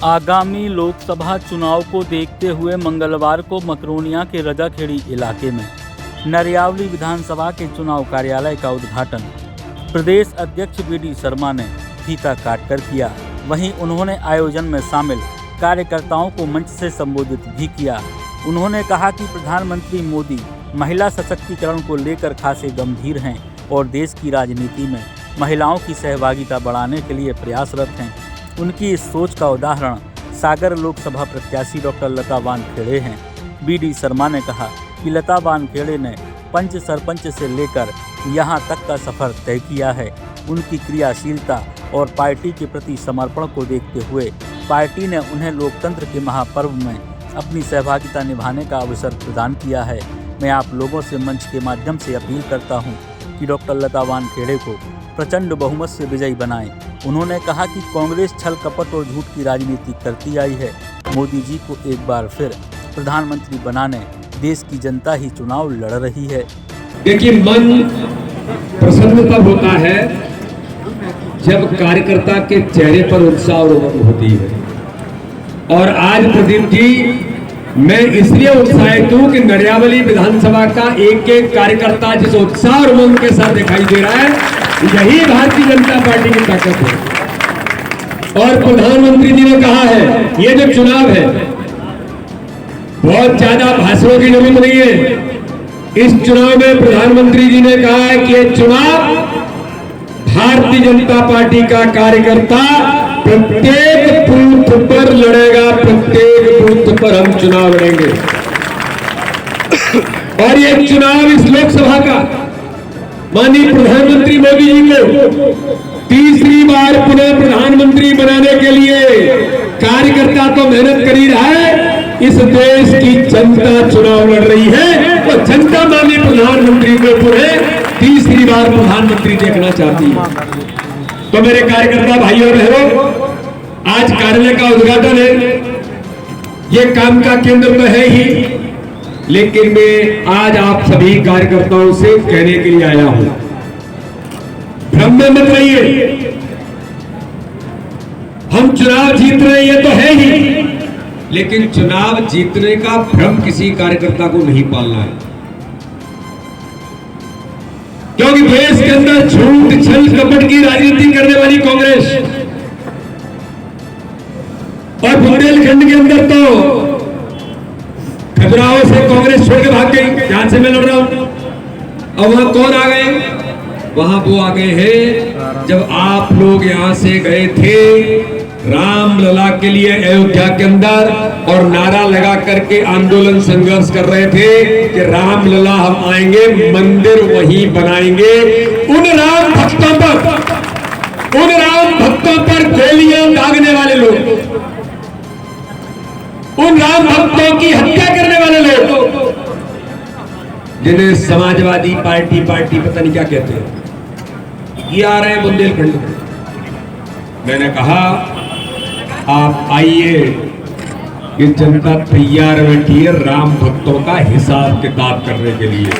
आगामी लोकसभा चुनाव को देखते हुए मंगलवार को मकरोनिया के रजाखेड़ी इलाके में नरियावली विधानसभा के चुनाव कार्यालय का उद्घाटन प्रदेश अध्यक्ष बीडी शर्मा ने फीता काटकर किया। वहीं उन्होंने आयोजन में शामिल कार्यकर्ताओं को मंच से संबोधित भी किया। उन्होंने कहा कि प्रधानमंत्री मोदी महिला सशक्तिकरण को लेकर खासे गंभीर हैं और देश की राजनीति में महिलाओं की सहभागिता बढ़ाने के लिए प्रयासरत हैं। उनकी इस सोच का उदाहरण सागर लोकसभा प्रत्याशी डॉक्टर लता वानखेड़े हैं। बीडी शर्मा ने कहा कि लता वानखेड़े ने पंच सरपंच से लेकर यहां तक का सफर तय किया है। उनकी क्रियाशीलता और पार्टी के प्रति समर्पण को देखते हुए पार्टी ने उन्हें लोकतंत्र के महापर्व में अपनी सहभागिता निभाने का अवसर प्रदान किया है। मैं आप लोगों से मंच के माध्यम से अपील करता हूं कि डॉक्टर लता वानखेड़े को प्रचंड बहुमत से विजयी बनाएं। उन्होंने कहा कि कांग्रेस छल कपट और झूठ की राजनीति करती आई है। मोदी जी को एक बार फिर प्रधानमंत्री बनाने देश की जनता ही चुनाव लड़ रही है। देखिए, मन प्रसन्न तब होता है जब कार्यकर्ता के चेहरे पर उत्साह और उमंग होती है। और आज प्रदीप जी, मैं इसलिए उत्साहित हूं कि नरियावली विधानसभा का एक एक कार्यकर्ता जिस उत्साह और उमंग के साथ दिखाई दे रहा है, यही भारतीय जनता पार्टी की ताकत है। और प्रधानमंत्री जी ने कहा है, ये जो चुनाव है बहुत ज्यादा भाषणों की जरूरत नहीं है। इस चुनाव में प्रधानमंत्री जी ने कहा है कि ये चुनाव भारतीय जनता पार्टी का कार्यकर्ता प्रत्येक बूथ पर लड़ेगा, प्रत्येक बूथ पर हम चुनाव लड़ेंगे। और ये चुनाव इस लोकसभा का माननीय प्रधानमंत्री मोदी जी को तीसरी बार पुनः प्रधानमंत्री बनाने के लिए कार्यकर्ता तो मेहनत कर ही रहा है, इस देश की जनता चुनाव लड़ रही है। तो जनता माननीय प्रधानमंत्री को पुनः तीसरी बार प्रधानमंत्री देखना चाहती है। तो मेरे कार्यकर्ता भाइयों और बहनों, आज कार्यालय का उद्घाटन है। ये काम का केंद्र तो है ही, लेकिन मैं आज आप सभी कार्यकर्ताओं से कहने के लिए आया हूं, भ्रम में मत रहिए। हम चुनाव जीत रहे ये तो है ही, लेकिन चुनाव जीतने का भ्रम किसी कार्यकर्ता को नहीं पालना है। क्योंकि देश के अंदर झूठ छल कपट की राजनीति करने वाली कांग्रेस और बुंदेलखंड के अंदर तो खजुराहो से कांग्रेस छोड़ के भाग गई, जहां से मैं लड़ रहा हूं। और वहां कौन आ गए? वहां वो आ गए हैं जब आप लोग यहां से गए थे रामलला के लिए अयोध्या के अंदर और नारा लगा करके आंदोलन संघर्ष कर रहे थे कि रामलला हम आएंगे, मंदिर वहीं बनाएंगे। उन राम भक्तों पर गोलियां दागने वाले लोग, उन राम भक्तों की हत्या करने वाले लोग, जिन्हें समाजवादी पार्टी पता नहीं क्या कहते हैं, ये आ रहे हैं बुंदेलखंड में। मैंने कहा आप आइए, ये जनता तैयार बैठी है राम भक्तों का हिसाब किताब करने के लिए।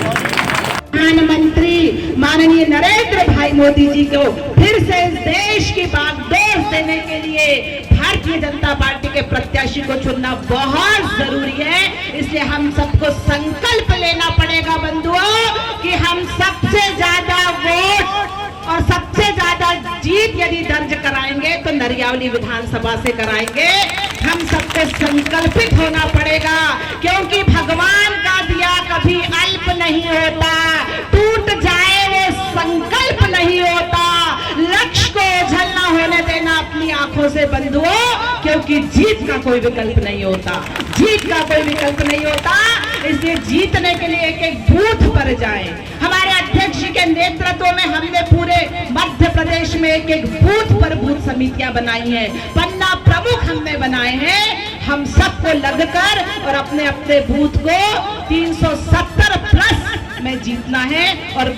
प्रधानमंत्री माननीय नरेंद्र भाई मोदी जी को फिर से देश की बागडोर देने के लिए भारतीय जनता पार्टी के प्रत्याशी को चुनना बहुत जरूरी है। इसलिए हम सबको संकल्प लेना पड़ेगा बंधुओं कि हम सबसे ज्यादा वोट और सबसे ज्यादा जीत यदि दर्ज कराएंगे तो नरियावली विधानसभा से कराएंगे। हम सबको संकल्पित होना पड़ेगा, क्योंकि भगवान का दिया कभी अल्प नहीं होता, टूट जाए वो संकल्प नहीं होता। लक्ष्य को ओझल ना होने देना अपनी आंखों से बंधुओं, क्योंकि जीत का कोई विकल्प नहीं होता, जीत का कोई विकल्प नहीं होता। इसलिए जीतने के लिए एक एक बूथ पर जाएं। हमारे अध्यक्ष के नेतृत्व में हमने पूरे मध्य प्रदेश में एक एक बूथ पर बूथ समितियां बनाई हैं, पन्ना प्रमुख हमने बनाए हैं। हम सबको लगकर और अपने अपने बूथ को 370 प्लस में जीतना है और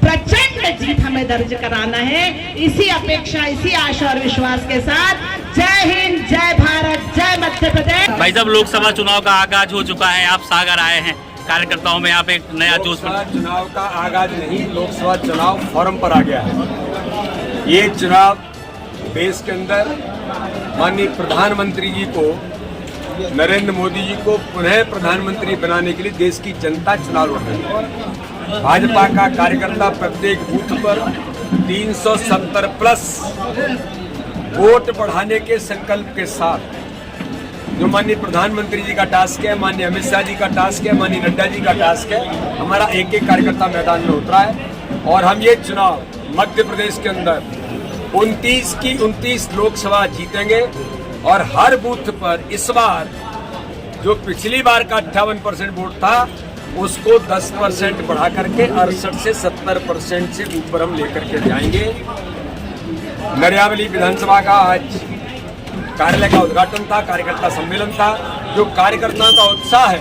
प्रचंड जीत हमें दर्ज कराना है। इसी अपेक्षा, इसी आशा और विश्वास के साथ जय हिंद, जय भारत, जय मध्य प्रदेश। भाई साहब, लोकसभा चुनाव का आगाज हो चुका है, आप सागर आए हैं, कार्यकर्ताओं में आप एक नया जोश। चुनाव का आगाज नहीं, लोकसभा चुनाव फॉर्म पर आ गया है। ये चुनाव देश के अंदर माननीय प्रधानमंत्री जी को, नरेंद्र मोदी जी को पुनः प्रधानमंत्री बनाने के लिए देश की जनता चुनाव लड़ रही है। भाजपा का कार्यकर्ता प्रत्येक बूथ पर 370 प्लस वोट बढ़ाने के संकल्प के साथ, जो माननीय प्रधानमंत्री जी का टास्क है, माननीय अमित शाह जी का टास्क है, माननीय नड्डा जी का टास्क है, हमारा एक एक कार्यकर्ता मैदान में उतरा है। और हम ये चुनाव मध्य प्रदेश के अंदर 29 की 29 लोकसभा जीतेंगे और हर बूथ पर इस बार जो पिछली बार का 58% वोट था उसको 10% बढ़ा करके 68 से 70% से ऊपर हम लेकर के जाएंगे। नरियावली विधानसभा का आज कार्यालय का उद्घाटन था, कार्यकर्ता सम्मेलन था। जो कार्यकर्ताओं का उत्साह है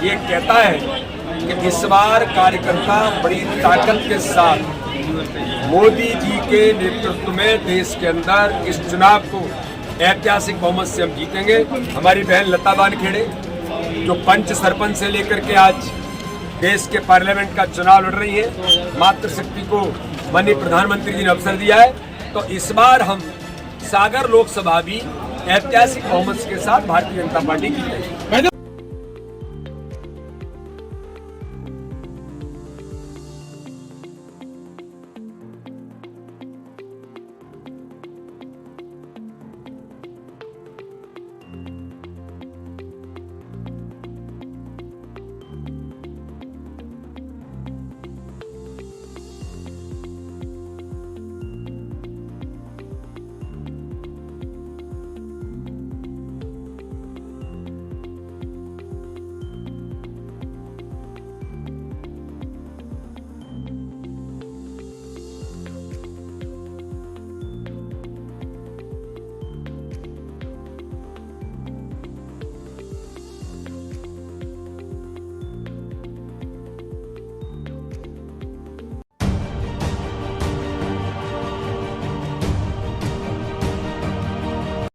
ये कहता है कि इस बार कार्यकर्ता बड़ी ताकत के साथ मोदी जी के नेतृत्व में देश के अंदर इस चुनाव को ऐतिहासिक बहुमत से हम जीतेंगे। हमारी बहन लता बानखेड़े जो पंच सरपंच से लेकर के आज देश के पार्लियामेंट का चुनाव लड़ रही है, मातृशक्ति को माननीय प्रधानमंत्री जी ने अवसर दिया है, तो इस बार हम सागर लोकसभा भी ऐतिहासिक बहुमत के साथ भारतीय जनता पार्टी जीतेगी।